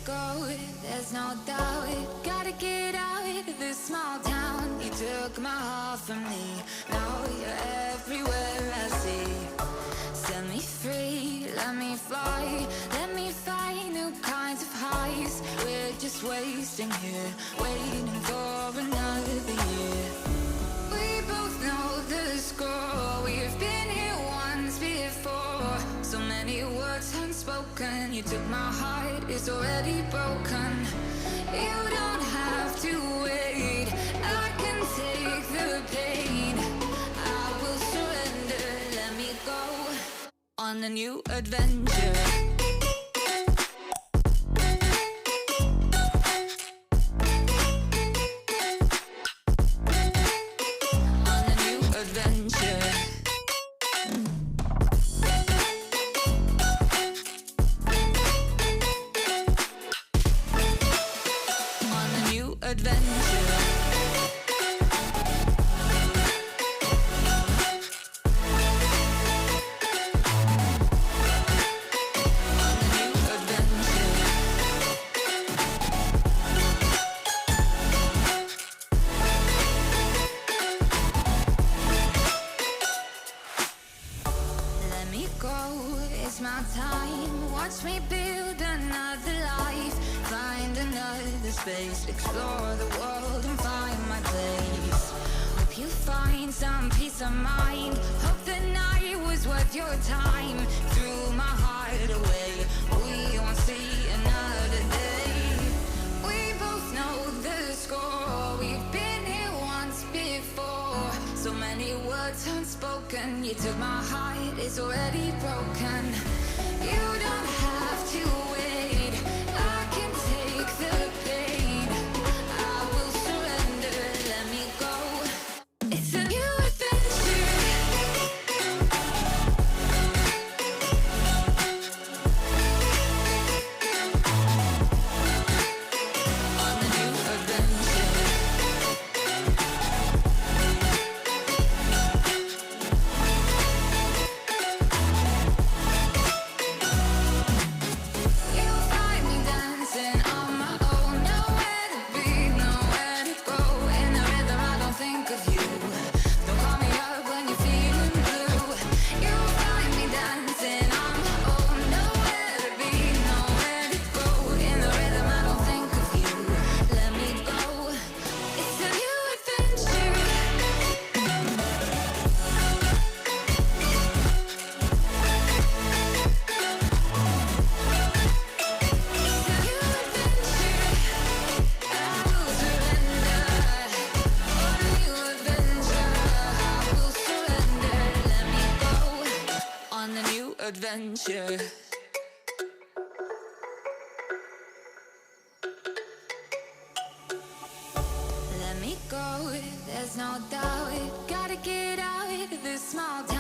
go, there's no doubt. Gotta get out of this small town. You took my heart from me, now you're everywhere I see. Set me free, let me fly, let me find new kinds of highs. We're just wasting here, waiting for another year. We both know the score, we've been here once before. So many words unspoken, you took my heart, it's already broken. You don't have to wait, I can take the pain. I will surrender, let me go on a new adventure. It's my time, watch me build another life. Find another space, explore the world and find my place. Hope you find some peace of mind, hope the night was worth your time. Threw my heart away, we won't see another day. We both know the score, we've been here once before. So many words unspoken, you took my heart, it's already broken. You don't have to wait, I can take the pain. I will surrender, let me go. It's a new adventure. On a new adventure. Adventure. Let me go, there's no doubt. Gotta get out of this small town.